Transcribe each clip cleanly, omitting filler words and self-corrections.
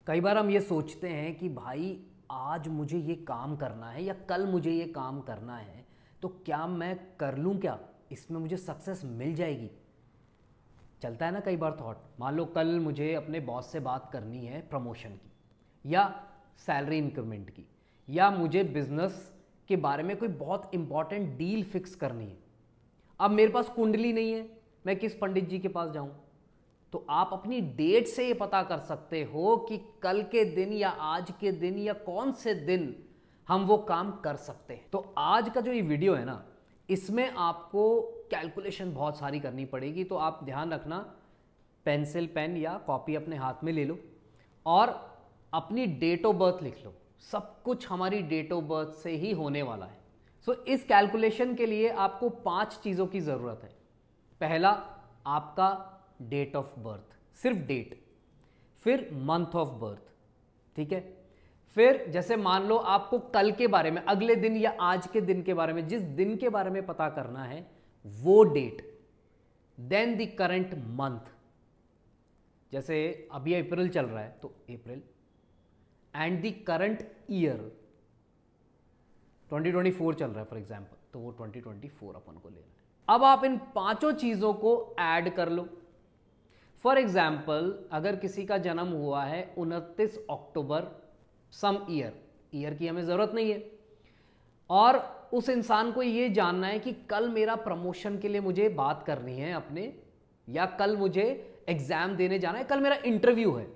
कई बार हम ये सोचते हैं कि भाई आज मुझे ये काम करना है या कल मुझे ये काम करना है, तो क्या मैं कर लूँ, क्या इसमें मुझे सक्सेस मिल जाएगी। चलता है ना कई बार थॉट। मान लो कल मुझे अपने बॉस से बात करनी है प्रमोशन की या सैलरी इंक्रीमेंट की, या मुझे बिजनेस के बारे में कोई बहुत इंपॉर्टेंट डील फिक्स करनी है। अब मेरे पास कुंडली नहीं है, मैं किस पंडित जी के पास जाऊं। तो आप अपनी डेट से ये पता कर सकते हो कि कल के दिन या आज के दिन या कौन से दिन हम वो काम कर सकते हैं। तो आज का जो ये वीडियो है ना, इसमें आपको कैलकुलेशन बहुत सारी करनी पड़ेगी। तो आप ध्यान रखना, पेंसिल पेन या कॉपी अपने हाथ में ले लो और अपनी डेट ऑफ बर्थ लिख लो। सब कुछ हमारी डेट ऑफ बर्थ से ही होने वाला है। सो इस कैलकुलेशन के लिए आपको 5 चीज़ों की ज़रूरत है। पहला, आपका डेट ऑफ बर्थ, सिर्फ डेट। फिर मंथ ऑफ बर्थ, ठीक है। फिर जैसे मान लो आपको कल के बारे में, अगले दिन या आज के दिन के बारे में, जिस दिन के बारे में पता करना है वो date. Then the current month, जैसे अभी अप्रैल चल रहा है तो April. And the current year, 2024 चल रहा है फॉर एग्जाम्पल, तो वो 2024 अपन को लेना है। अब आप इन 5 चीजों को ऐड कर लो। फॉर एग्जाम्पल अगर किसी का जन्म हुआ है 29 अक्टूबर सम ईयर की हमें जरूरत नहीं है, और उस इंसान को ये जानना है कि कल मेरा प्रमोशन के लिए मुझे बात करनी है अपने, या कल मुझे एग्जाम देने जाना है, कल मेरा इंटरव्यू है,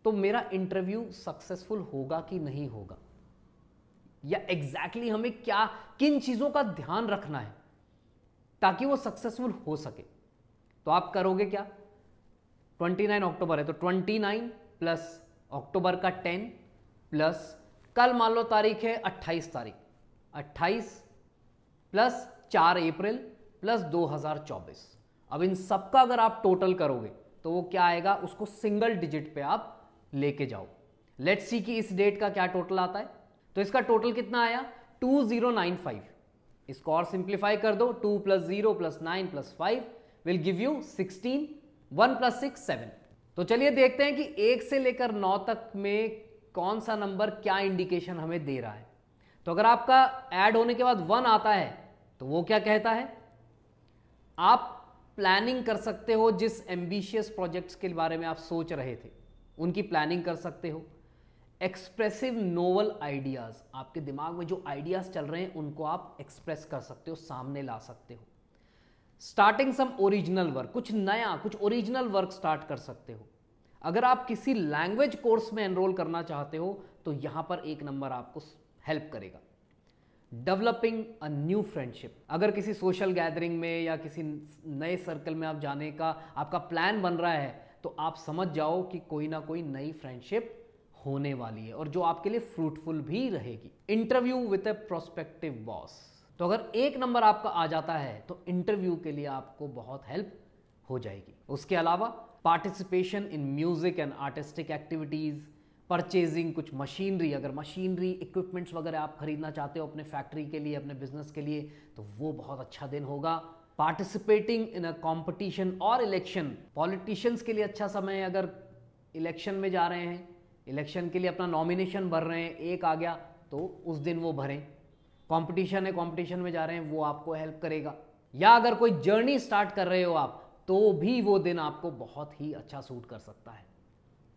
तो मेरा इंटरव्यू सक्सेसफुल होगा कि नहीं होगा, या एग्जैक्टली हमें क्या किन चीजों का ध्यान रखना है ताकि वो सक्सेसफुल हो सके। तो आप करोगे क्या, 29 अक्टूबर है तो 29 प्लस अक्टूबर का 10 प्लस कल मान लो तारीख है 28 तारीख, 28 प्लस 4 अप्रैल प्लस 2024। अब इन सबका अगर आप टोटल करोगे तो वो क्या आएगा, उसको सिंगल डिजिट पे आप लेके जाओ। लेट्स सी कि इस डेट का क्या टोटल आता है। तो इसका टोटल कितना आया, 2095। इसको और सिंप्लीफाई कर दो, 2 plus 0 plus 9 plus 5 will give you 16, 1 plus 6 7। तो चलिए देखते हैं कि 1 से लेकर 9 तक में कौन सा नंबर क्या इंडिकेशन हमें दे रहा है। तो अगर आपका ऐड होने के बाद 1 आता है तो वो क्या कहता है, आप प्लानिंग कर सकते हो, जिस एम्बिशियस प्रोजेक्ट्स के बारे में आप सोच रहे थे उनकी प्लानिंग कर सकते हो। एक्सप्रेसिव नोवल आइडियाज, आपके दिमाग में जो आइडियाज चल रहे हैं उनको आप एक्सप्रेस कर सकते हो, सामने ला सकते हो। स्टार्टिंग सम ओरिजिनल वर्क, कुछ नया, कुछ ओरिजिनल वर्क स्टार्ट कर सकते हो। अगर आप किसी लैंग्वेज कोर्स में एनरोल करना चाहते हो तो यहां पर 1 नंबर आपको हेल्प करेगा। डेवलपिंग अ न्यू फ्रेंडशिप, अगर किसी सोशल गैदरिंग में या किसी नए सर्कल में आप जाने का आपका प्लान बन रहा है तो आप समझ जाओ कि कोई ना कोई नई फ्रेंडशिप होने वाली है और जो आपके लिए फ्रूटफुल भी रहेगी। Interview with A prospective boss, तो अगर 1 नंबर आपका आ जाता है तो इंटरव्यू के लिए आपको बहुत हेल्प हो जाएगी। उसके अलावा participation in music and artistic activities, purchasing कुछ मशीनरी, अगर मशीनरी इक्विपमेंट्स वगैरह आप खरीदना चाहते हो अपने फैक्ट्री के लिए, अपने बिजनेस के लिए, तो वो बहुत अच्छा दिन होगा। पार्टिसिपेटिंग इन अ कंपटीशन और इलेक्शन, पॉलिटिशियंस के लिए अच्छा समय है। अगर इलेक्शन में जा रहे हैं, इलेक्शन के लिए अपना नॉमिनेशन भर रहे हैं, 1 आ गया तो उस दिन वो भरें। कंपटीशन है, कंपटीशन में जा रहे हैं, वो आपको हेल्प करेगा। या अगर कोई जर्नी स्टार्ट कर रहे हो आप, तो भी वो दिन आपको बहुत ही अच्छा सूट कर सकता है।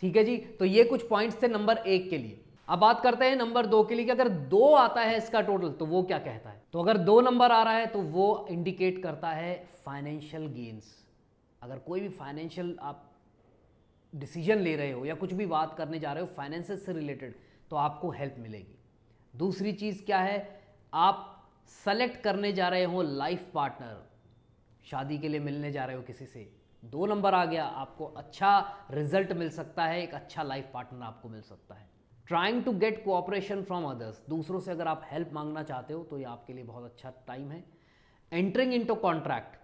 ठीक है जी, तो ये कुछ पॉइंट्स थे नंबर 1 के लिए। अब बात करते हैं नंबर 2 के लिए कि अगर 2 आता है इसका टोटल तो वो क्या कहता है। तो अगर 2 नंबर आ रहा है तो वो इंडिकेट करता है फाइनेंशियल गेन्स। अगर कोई भी फाइनेंशियल आप डिसीजन ले रहे हो या कुछ भी बात करने जा रहे हो फाइनेंसेस से रिलेटेड, तो आपको हेल्प मिलेगी। दूसरी चीज़ क्या है, आप सेलेक्ट करने जा रहे हो लाइफ पार्टनर, शादी के लिए मिलने जा रहे हो किसी से, 2 नंबर आ गया, आपको अच्छा रिजल्ट मिल सकता है, एक अच्छा लाइफ पार्टनर आपको मिल सकता है। Trying to get cooperation from others, दूसरों से अगर आप हेल्प मांगना चाहते हो तो ये आपके लिए बहुत अच्छा टाइम है। एंटरिंग इनटू कॉन्ट्रैक्ट,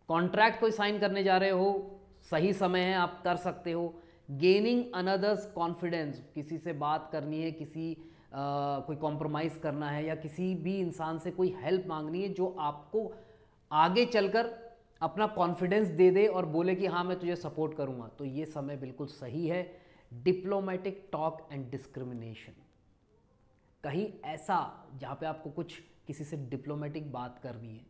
कॉन्ट्रैक्ट कोई साइन करने जा रहे हो, सही समय है, आप कर सकते हो। गेनिंग अनदर्स कॉन्फिडेंस, किसी से बात करनी है, कोई कॉम्प्रोमाइज़ करना है, या किसी भी इंसान से कोई हेल्प मांगनी है जो आपको आगे चलकर अपना कॉन्फिडेंस दे दे और बोले कि हाँ मैं तुझे सपोर्ट करूँगा, तो ये समय बिल्कुल सही है। डिप्लोमेटिक टॉक एंड डिस्क्रिमिनेशन, कहीं ऐसा जहाँ पे आपको कुछ किसी से डिप्लोमेटिक बात करनी है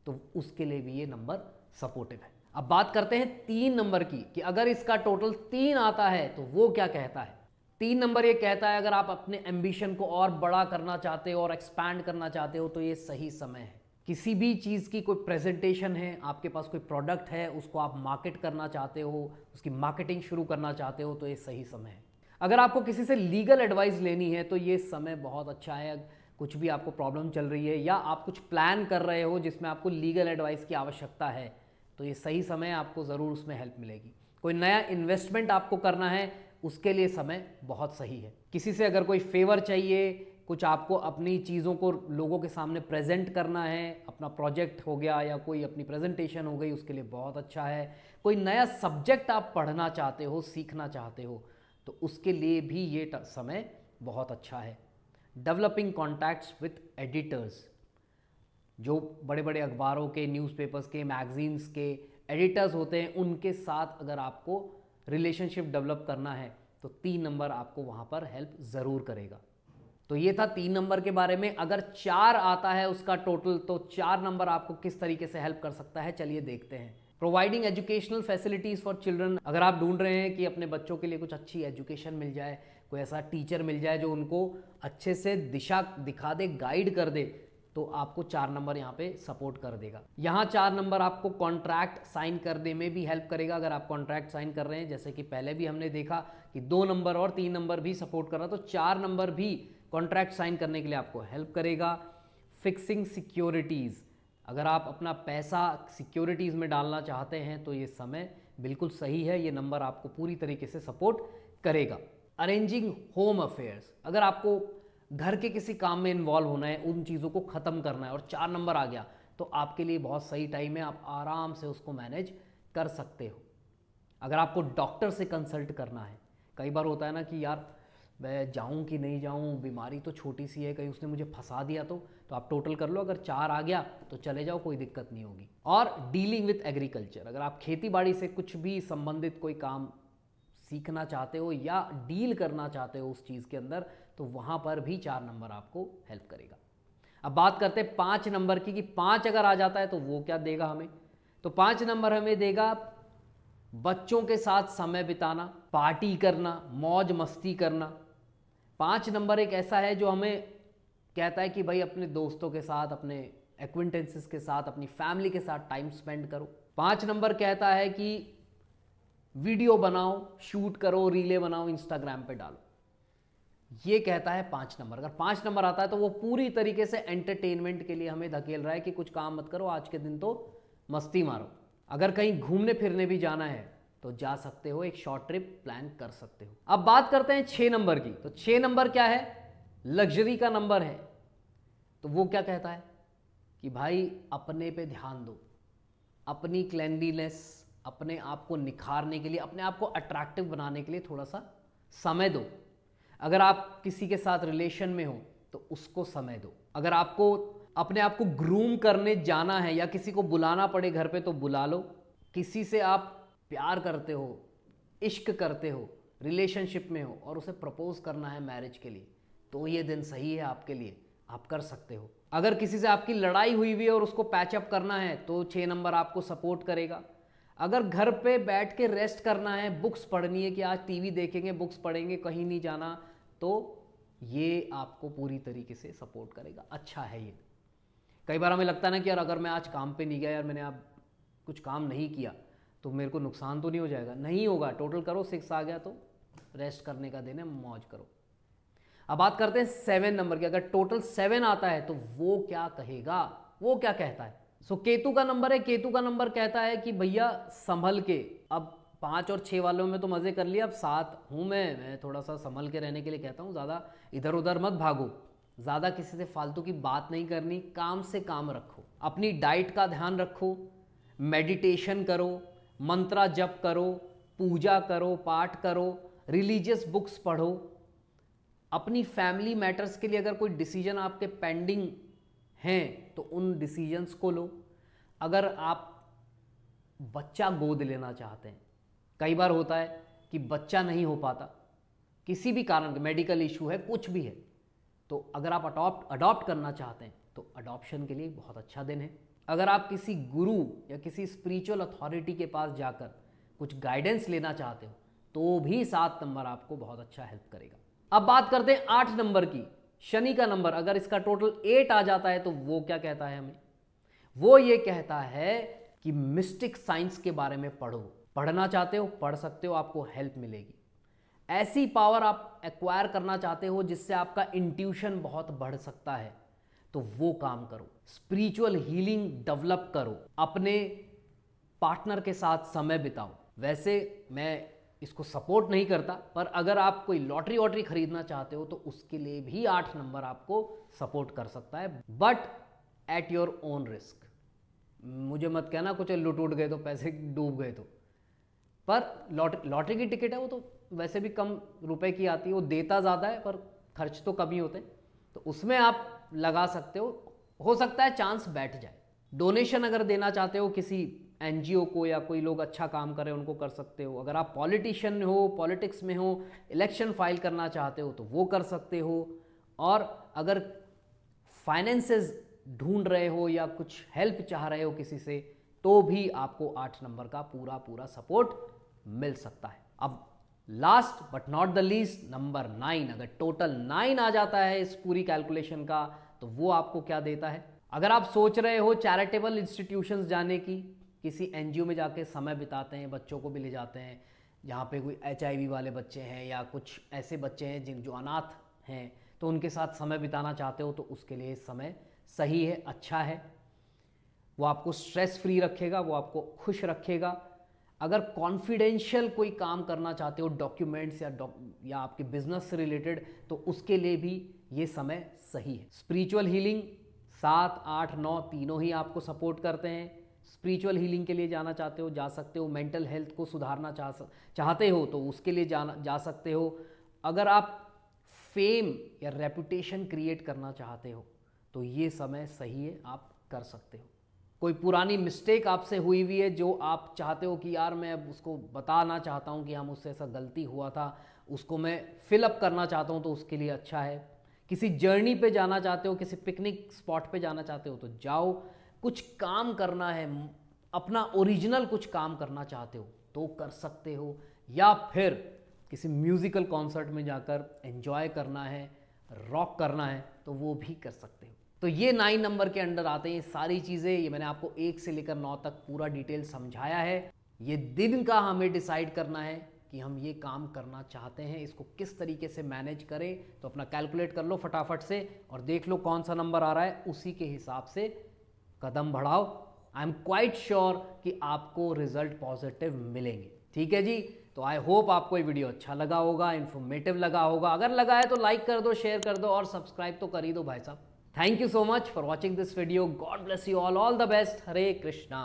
तो उसके लिए भी ये नंबर सपोर्टिव है। अब बात करते हैं 3 नंबर की कि अगर इसका टोटल 3 आता है तो वो क्या कहता है। 3 नंबर ये कहता है अगर आप अपने एम्बिशन को और बड़ा करना चाहते हो और एक्सपैंड करना चाहते हो तो ये सही समय है। किसी भी चीज़ की कोई प्रेजेंटेशन है, आपके पास कोई प्रोडक्ट है, उसको आप मार्केट करना चाहते हो, उसकी मार्केटिंग शुरू करना चाहते हो तो ये सही समय है। अगर आपको किसी से लीगल एडवाइस लेनी है तो ये समय बहुत अच्छा है। कुछ भी आपको प्रॉब्लम चल रही है या आप कुछ प्लान कर रहे हो जिसमें आपको लीगल एडवाइस की आवश्यकता है तो ये सही समय है, आपको ज़रूर उसमें हेल्प मिलेगी। कोई नया इन्वेस्टमेंट आपको करना है उसके लिए समय बहुत सही है। किसी से अगर कोई फेवर चाहिए, कुछ आपको अपनी चीज़ों को लोगों के सामने प्रेजेंट करना है, अपना प्रोजेक्ट हो गया या कोई अपनी प्रेजेंटेशन हो गई, उसके लिए बहुत अच्छा है। कोई नया सब्जेक्ट आप पढ़ना चाहते हो, सीखना चाहते हो तो उसके लिए भी ये समय बहुत अच्छा है। डेवलपिंग कॉन्टैक्ट्स विथ एडिटर्स, जो बड़े बड़े अखबारों के, न्यूज़पेपर्स के, मैगजीन्स के एडिटर्स होते हैं उनके साथ अगर आपको रिलेशनशिप डेवलप करना है तो 3 नंबर आपको वहाँ पर हेल्प ज़रूर करेगा। तो ये था 3 नंबर के बारे में। अगर 4 आता है उसका टोटल तो 4 नंबर आपको किस तरीके से हेल्प कर सकता है, चलिए देखते हैं। Providing educational facilities for children, अगर आप ढूंढ रहे हैं कि अपने बच्चों के लिए कुछ अच्छी एजुकेशन मिल जाए, कोई ऐसा टीचर मिल जाए जो उनको अच्छे से दिशा दिखा दे, गाइड कर दे, तो आपको 4 नंबर यहाँ पे सपोर्ट कर देगा। यहाँ 4 नंबर आपको कॉन्ट्रैक्ट साइन करने में भी हेल्प करेगा। अगर आप कॉन्ट्रैक्ट साइन कर रहे हैं, जैसे कि पहले भी हमने देखा कि 2 नंबर और 3 नंबर भी सपोर्ट कर रहा, तो 4 नंबर भी कॉन्ट्रैक्ट साइन करने के लिए आपको हेल्प करेगा। फिक्सिंग सिक्योरिटीज़, अगर आप अपना पैसा सिक्योरिटीज़ में डालना चाहते हैं तो ये समय बिल्कुल सही है, ये नंबर आपको पूरी तरीके से सपोर्ट करेगा। अरेंजिंग होम अफेयर्स, अगर आपको घर के किसी काम में इन्वॉल्व होना है, उन चीज़ों को ख़त्म करना है और 4 नंबर आ गया तो आपके लिए बहुत सही टाइम है, आप आराम से उसको मैनेज कर सकते हो। अगर आपको डॉक्टर से कंसल्ट करना है, कई बार होता है ना कि यार मैं जाऊं कि नहीं जाऊं, बीमारी तो छोटी सी है, कहीं उसने मुझे फंसा दिया तो आप टोटल कर लो, अगर 4 आ गया तो चले जाओ, कोई दिक्कत नहीं होगी। और डीलिंग विथ एग्रीकल्चर, अगर आप खेती बाड़ी से कुछ भी संबंधित कोई काम सीखना चाहते हो या डील करना चाहते हो उस चीज़ के अंदर, तो वहाँ पर भी 4 नंबर आपको हेल्प करेगा। अब बात करते हैं 5 नंबर की कि 5 अगर आ जाता है तो वो क्या देगा हमें। तो 5 नंबर हमें देगा बच्चों के साथ समय बिताना, पार्टी करना, मौज मस्ती करना। 5 नंबर एक ऐसा है जो हमें कहता है कि भाई अपने दोस्तों के साथ, अपने एक्विंटेंसेस के साथ, अपनी फैमिली के साथ टाइम स्पेंड करो। 5 नंबर कहता है कि वीडियो बनाओ, शूट करो, रीले बनाओ, इंस्टाग्राम पे डालो। ये कहता है 5 नंबर। अगर 5 नंबर आता है तो वो पूरी तरीके से एंटरटेनमेंट के लिए हमें धकेल रहा है कि कुछ काम मत करो, आज के दिन तो मस्ती मारो। अगर कहीं घूमने फिरने भी जाना है तो जा सकते हो, एक शॉर्ट ट्रिप प्लान कर सकते हो। अब बात करते हैं 6 नंबर की। तो 6 नंबर क्या है, लग्जरी का नंबर है। तो वो क्या कहता है कि भाई अपने पे ध्यान दो, अपनी क्लेanलीनेस, अपने आप को निखारने के लिए, अपने आप को अट्रैक्टिव बनाने के लिए थोड़ा सा समय दो। अगर आप किसी के साथ रिलेशन में हो तो उसको समय दो। अगर आपको अपने आप को ग्रूम करने जाना है या किसी को बुलाना पड़े घर पे तो बुला लो। किसी से आप प्यार करते हो, इश्क करते हो, रिलेशनशिप में हो और उसे प्रपोज करना है मैरिज के लिए, तो ये दिन सही है आपके लिए, आप कर सकते हो। अगर किसी से आपकी लड़ाई हुई हुई है और उसको पैचअप करना है तो 6 नंबर आपको सपोर्ट करेगा। अगर घर पे बैठ के रेस्ट करना है, बुक्स पढ़नी है कि आज टीवी देखेंगे, बुक्स पढ़ेंगे, कहीं नहीं जाना, तो ये आपको पूरी तरीके से सपोर्ट करेगा। अच्छा है ये। कई बार हमें लगता है ना कि यार अगर मैं आज काम पे नहीं गया, यार मैंने आप कुछ काम नहीं किया तो मेरे को नुकसान तो नहीं हो जाएगा। नहीं होगा, टोटल करो, 6 आ गया तो रेस्ट करने का दिन है, मौज करो। अब बात करते हैं 7 नंबर की। अगर टोटल 7 आता है तो वो क्या कहेगा, वो क्या कहता है। सो केतु का नंबर है। केतु का नंबर कहता है कि भैया संभल के, अब 5 और 6 वालों में तो मज़े कर लिया, अब 7 हूँ मैं थोड़ा सा संभल के रहने के लिए कहता हूँ। ज़्यादा इधर उधर मत भागो, ज़्यादा किसी से फालतू की बात नहीं करनी, काम से काम रखो, अपनी डाइट का ध्यान रखो, मेडिटेशन करो, मंत्रा जप करो, पूजा करो, पाठ करो, रिलीजियस बुक्स पढ़ो। अपनी फैमिली मैटर्स के लिए अगर कोई डिसीजन आपके पेंडिंग हैं तो उन डिसीजंस को लो। अगर आप बच्चा गोद लेना चाहते हैं, कई बार होता है कि बच्चा नहीं हो पाता, किसी भी कारण, मेडिकल इशू है, कुछ भी है, तो अगर आप अडॉप्ट करना चाहते हैं तो अडॉप्शन के लिए बहुत अच्छा दिन है। अगर आप किसी गुरु या किसी स्पिरिचुअल अथॉरिटी के पास जाकर कुछ गाइडेंस लेना चाहते हो तो भी 7 नंबर आपको बहुत अच्छा हेल्प करेगा। अब बात करते हैं 8 नंबर की। शनि का नंबर, अगर इसका टोटल 8 आ जाता है तो वो क्या कहता है हमें? वो ये कहता है कि मिस्टिक साइंस के बारे में पढ़ो। पढ़ना चाहते हो, पढ़ सकते हो, आपको हेल्प मिलेगी। ऐसी पावर आप एक्वायर करना चाहते हो जिससे आपका इंट्यूशन बहुत बढ़ सकता है, तो वो काम करो। स्पिरिचुअल हीलिंग डेवलप करो, अपने पार्टनर के साथ समय बिताओ। वैसे मैं इसको सपोर्ट नहीं करता, पर अगर आप कोई लॉटरी वॉटरी खरीदना चाहते हो तो उसके लिए भी 8 नंबर आपको सपोर्ट कर सकता है, but at your own risk. मुझे मत कहना कुछ लुट उट गए तो, पैसे डूब गए तो। पर लॉटरी की टिकट है, वो तो वैसे भी कम रुपए की आती है, वो देता ज़्यादा है पर खर्च तो कम ही होते हैं, तो उसमें आप लगा सकते हो सकता है चांस बैठ जाए। डोनेशन अगर देना चाहते हो किसी एनजीओ को या कोई लोग अच्छा काम करे उनको कर सकते हो। अगर आप पॉलिटिशियन हो, पॉलिटिक्स में हो, इलेक्शन फाइल करना चाहते हो तो वो कर सकते हो। और अगर फाइनेंसेस ढूंढ रहे हो या कुछ हेल्प चाह रहे हो किसी से, तो भी आपको 8 नंबर का पूरा सपोर्ट मिल सकता है। अब last but not the least, number 9। अगर टोटल 9 आ जाता है इस पूरी कैलकुलेशन का, तो वो आपको क्या देता है? अगर आप सोच रहे हो चैरिटेबल इंस्टीट्यूशंस जाने की, किसी एनजीओ में जाके समय बिताते हैं, बच्चों को भी ले जाते हैं, जहाँ पे कोई HIV वाले बच्चे हैं या कुछ ऐसे बच्चे हैं जो अनाथ हैं, तो उनके साथ समय बिताना चाहते हो, तो उसके लिए समय सही है, अच्छा है। वो आपको स्ट्रेस फ्री रखेगा, वो आपको खुश रखेगा। अगर कॉन्फिडेंशियल कोई काम करना चाहते हो, डॉक्यूमेंट्स या आपके बिजनेस से रिलेटेड, तो उसके लिए भी ये समय सही है। स्पिरिचुअल हीलिंग 7, 8, 9 तीनों ही आपको सपोर्ट करते हैं। स्पिरिचुअल हीलिंग के लिए जाना चाहते हो, जा सकते हो। मेंटल हेल्थ को सुधारना चाहते हो तो उसके लिए जा सकते हो। अगर आप फेम या रेपुटेशन क्रिएट करना चाहते हो तो ये समय सही है, आप कर सकते हो। कोई पुरानी मिस्टेक आपसे हुई हुई है जो आप चाहते हो कि यार मैं अब उसको बताना चाहता हूँ कि हाँ मुझसे ऐसा गलती हुआ था, उसको मैं फिलअप करना चाहता हूँ, तो उसके लिए अच्छा है। किसी जर्नी पे जाना चाहते हो, किसी पिकनिक स्पॉट पे जाना चाहते हो तो जाओ। कुछ काम करना है, अपना ओरिजिनल कुछ काम करना चाहते हो तो कर सकते हो। या फिर किसी म्यूजिकल कॉन्सर्ट में जाकर एंजॉय करना है, रॉक करना है, तो वो भी कर सकते हो। तो ये 9 नंबर के अंडर आते हैं सारी चीज़ें। ये मैंने आपको 1 से लेकर 9 तक पूरा डिटेल समझाया है। ये दिन का हमें डिसाइड करना है कि हम ये काम करना चाहते हैं, इसको किस तरीके से मैनेज करें। तो अपना कैलकुलेट कर लो फटाफट से और देख लो कौन सा नंबर आ रहा है, उसी के हिसाब से कदम बढ़ाओ। आई एम क्वाइट श्योर कि आपको रिजल्ट पॉजिटिव मिलेंगे। ठीक है जी, तो आई होप आपको ये वीडियो अच्छा लगा होगा, इन्फॉर्मेटिव लगा होगा। अगर लगा है तो लाइक कर दो, शेयर कर दो और सब्सक्राइब तो कर ही दो भाई साहब। Thank you so much for watching this video. God bless you all. All the best. Hare Krishna.